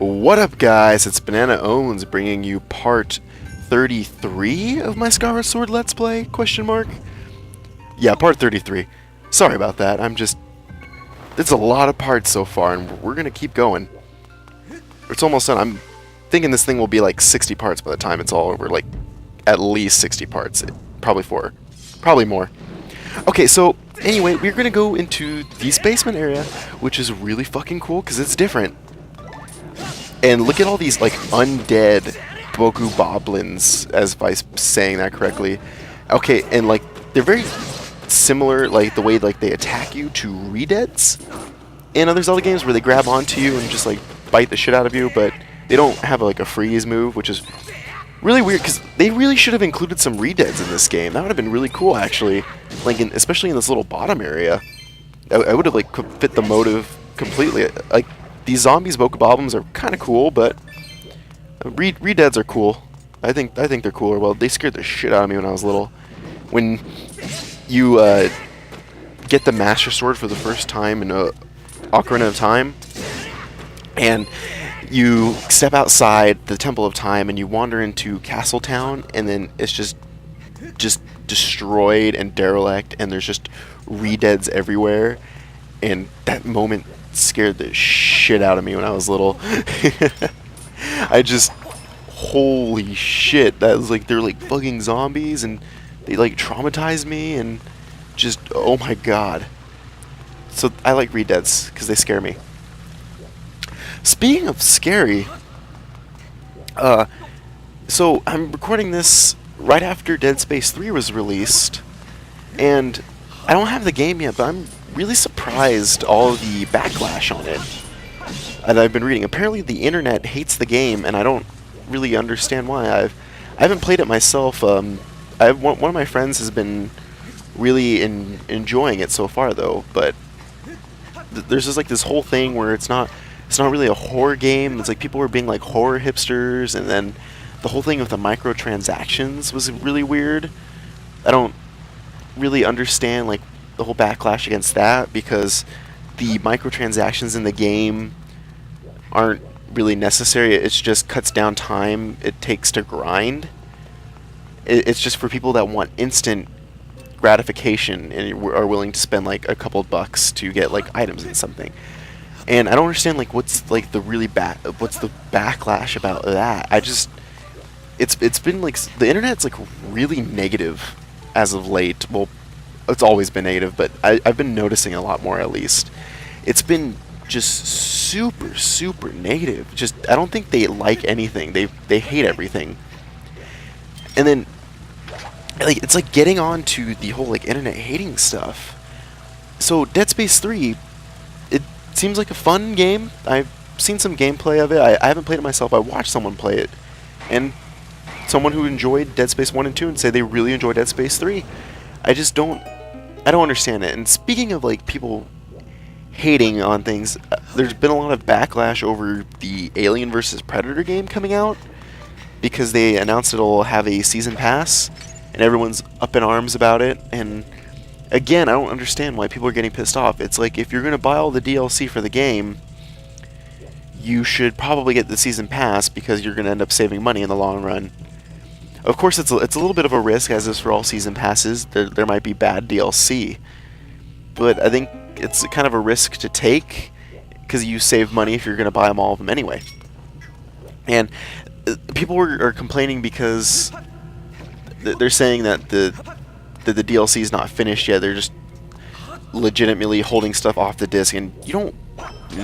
What up, guys? It's Bananaowns bringing you part 33 of my Skyward Sword Let's Play? Question mark? Yeah, part 33. Sorry about that. It's a lot of parts so far, and we're gonna keep going. It's almost done. I'm thinking this thing will be like 60 parts by the time it's all over. Like, at least 60 parts. Probably probably more. Okay, so anyway, we're gonna go into the basement area, which is really fucking cool because it's different. And look at all these, like, undead Boku Boblins, as if I'm saying that correctly. Okay, and, like, they're very similar, like, the way, like, they attack you to Redeads in other Zelda games where they grab onto you and just, like, bite the shit out of you, but they don't have, like, a freeze move, which is really weird, because they really should have included some Redeads in this game. That would have been really cool, actually, like, especially in this little bottom area. I would have, like, fit the motive completely. Like, these zombies, Boku Boblins, are kind of cool, but Redeads are cool. I think they're cooler. Well, they scared the shit out of me when I was little. When you get the Master Sword for the first time in Ocarina of Time, and you step outside the Temple of Time and you wander into Castle Town, and then it's just destroyed and derelict, and there's just Redeads everywhere, and that moment scared the shit out of me when I was little. Holy shit, that was like, they're like fucking zombies, and they like traumatized me, and just, oh my god. So I like Redeads because they scare me. Speaking of scary, so I'm recording this right after Dead Space 3 was released, and I don't have the game yet, but I'm really surprised all the backlash on it. And I've been reading. Apparently the internet hates the game, and I don't really understand why. I haven't played it myself. One of my friends has been really enjoying it so far, though. But there's just like this whole thing where it's not really a horror game. It's like people were being like horror hipsters, and then the whole thing with the microtransactions was really weird. I don't really understand like the whole backlash against that, because the microtransactions in the game aren't really necessary. It just cuts down time it takes to grind. It's just for people that want instant gratification and are willing to spend like a couple bucks to get like items in something. And I don't understand like what's like the backlash about that. It's been like the internet's like really negative as of late. Well, it's always been negative, but I've been noticing a lot more, at least. It's been just super negative. Just, I don't think they like anything. They hate everything. And then, like, it's like getting on to the whole like internet hating stuff. So Dead Space 3, it seems like a fun game. I've seen some gameplay of it. I haven't played it myself. I watched someone play it, and someone who enjoyed Dead Space 1 and 2 and say they really enjoyed Dead Space 3. I don't understand it. And speaking of like people hating on things, there's been a lot of backlash over the Alien vs. Predator game coming out, because they announced it'll have a season pass, and everyone's up in arms about it. And again, I don't understand why people are getting pissed off. It's like, if you're going to buy all the DLC for the game, you should probably get the season pass, because you're going to end up saving money in the long run. Of course, it's a little bit of a risk, as is for all season passes. There might be bad DLC, but I think it's kind of a risk to take, because you save money if you're going to buy all of them anyway. And people are complaining because they're saying that the DLC is not finished yet. They're just legitimately holding stuff off the disc, and you don't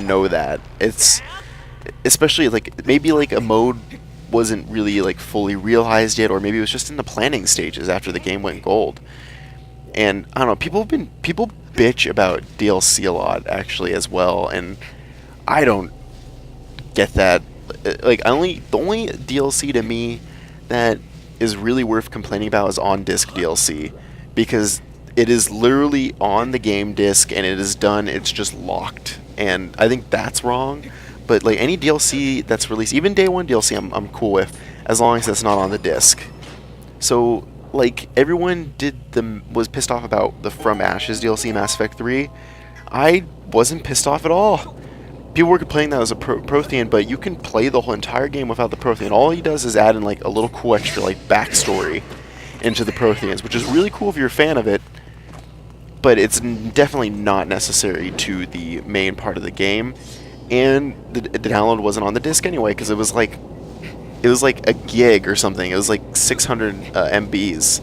know that. It's especially like maybe like a mode wasn't really like fully realized yet, or maybe it was just in the planning stages after the game went gold. And I don't know, people bitch about DLC a lot, actually, as well, and I don't get that. Like, the only DLC to me that is really worth complaining about is on-disc DLC, because it is literally on the game disc and it is done. It's just locked, and I think that's wrong. But like any DLC that's released, even day one DLC, I'm cool with, as long as it's not on the disc. So like everyone was pissed off about the From Ashes DLC Mass Effect 3. I wasn't pissed off at all. people were complaining that it was a Prothean, but you can play the whole entire game without the Prothean. All he does is add in like a little cool extra like backstory into the Protheans, which is really cool if you're a fan of it, but it's definitely not necessary to the main part of the game. And the download wasn't on the disc anyway, because it was like a gig or something. It was like 600 MBs,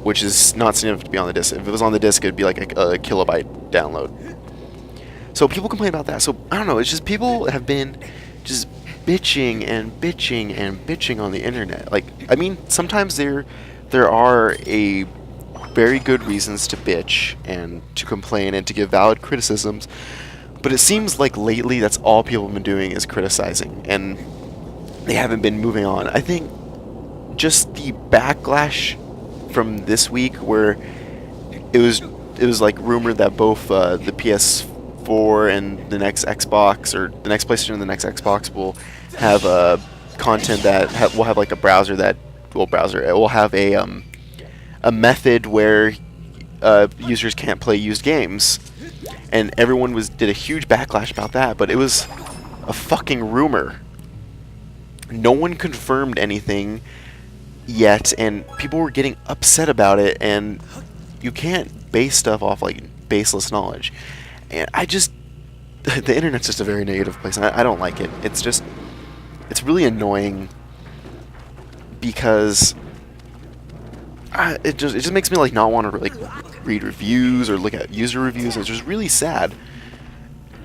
which is not significant to be on the disc. If it was on the disc, it'd be like a kilobyte download. So people complain about that. So I don't know. It's just people have been just bitching and bitching and bitching on the internet. Like, I mean, sometimes there are a very good reasons to bitch and to complain and to give valid criticisms. But it seems like lately that's all people have been doing is criticizing, and they haven't been moving on. I think just the backlash from this week, where it was like rumored that both the PS4 and the next Xbox, or the next PlayStation and the next Xbox, will have content that will have like a browser that it will have a method where users can't play used games. And everyone did a huge backlash about that, but it was a fucking rumor. No one confirmed anything yet, and people were getting upset about it, and you can't base stuff off like baseless knowledge. And the internet's just a very negative place, and I don't like it. It's really annoying, because it just makes me like not want to like read reviews or look at user reviews. It's just really sad,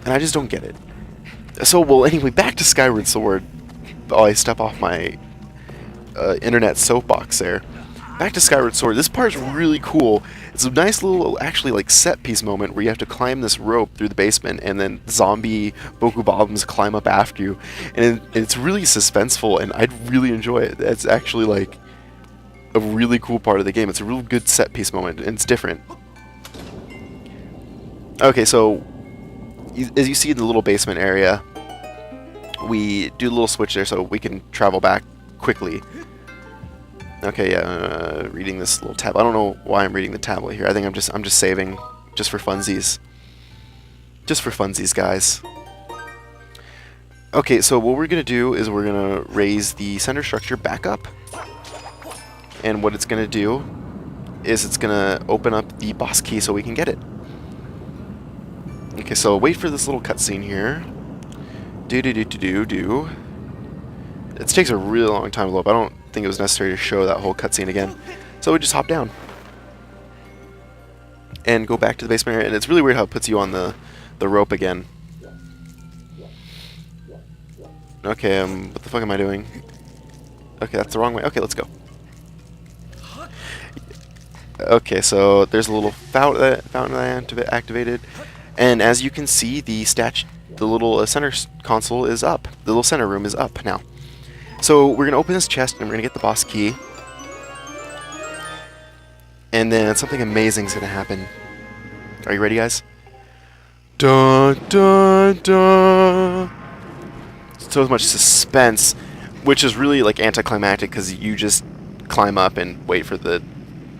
and I just don't get it. So, well, anyway, back to Skyward Sword. Oh, I step off my internet soapbox there. Back to Skyward Sword. This part's really cool. It's a nice little, actually, like, set-piece moment where you have to climb this rope through the basement, and then zombie Boku Bombs climb up after you. And it's really suspenseful, and I'd really enjoy it. It's actually, like, a really cool part of the game. It's a real good set-piece moment, and it's different. Okay, so as you see in the little basement area, we do a little switch there so we can travel back quickly. Okay, yeah, reading this little tab. I don't know why I'm reading the tablet here. I think I'm just saving just for funsies. Just for funsies, guys. Okay, so what we're gonna do is we're gonna raise the center structure back up. And what it's going to do is it's going to open up the boss key so we can get it. Okay, so wait for this little cutscene here. Do. It takes a really long time to load up. I don't think it was necessary to show that whole cutscene again. So we just hop down. And go back to the basement area. And it's really weird how it puts you on the rope again. Okay, what the fuck am I doing? Okay, that's the wrong way. Okay, let's go. Okay, so there's a little fountain that I activated, and as you can see, the little center console is up. The little center room is up now. So we're gonna open this chest, and we're gonna get the boss key, and then something amazing is gonna happen. Are you ready, guys? Dun dun dun! So much suspense, which is really like anticlimactic because you just climb up and wait for the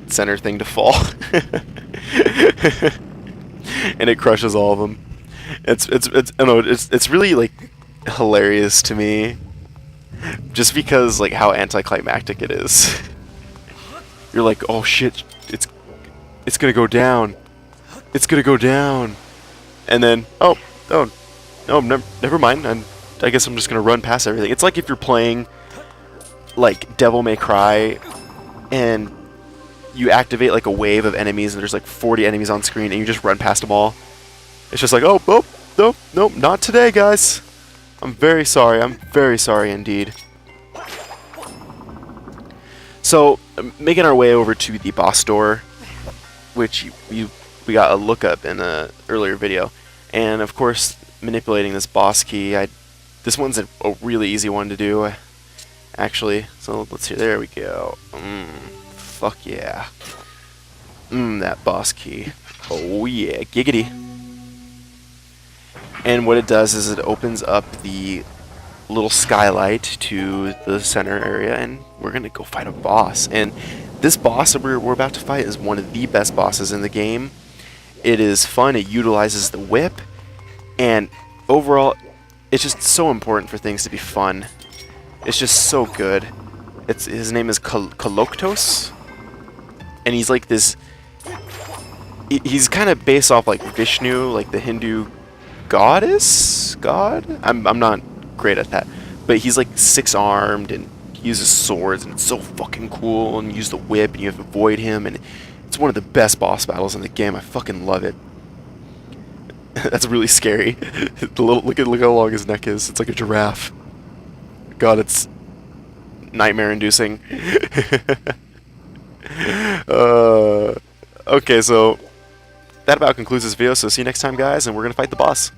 center thing to fall. And it crushes all of them. It's really like hilarious to me, just because like how anticlimactic it is. You're like, oh shit, it's gonna go down. It's gonna go down. And then oh no, never mind. I guess I'm just gonna run past everything. It's like if you're playing like Devil May Cry and you activate like a wave of enemies and there's like 40 enemies on screen and you just run past them all. It's just like, oh, nope, not today, guys. I'm very sorry indeed. So, making our way over to the boss door, which we got a look up in an earlier video, and of course manipulating this boss key. This one's a really easy one to do, actually. So let's see. There we go. Fuck yeah. That boss key. Oh yeah, giggity. And what it does is it opens up the little skylight to the center area, and we're gonna go fight a boss. And this boss that we're about to fight is one of the best bosses in the game. It is fun. It utilizes the whip, and overall, it's just so important for things to be fun. It's just so good. His name is Kaloktos, and he's like this. He's kind of based off like Vishnu, like the Hindu god. I'm not great at that, but he's like 6-armed and he uses swords, and it's so fucking cool. And you use the whip, and you have to avoid him, and it's one of the best boss battles in the game. I fucking love it. That's really scary. Look how long his neck is. It's like a giraffe. God, it's nightmare-inducing. Okay, so that about concludes this video. So see you next time, guys, and we're gonna fight the boss.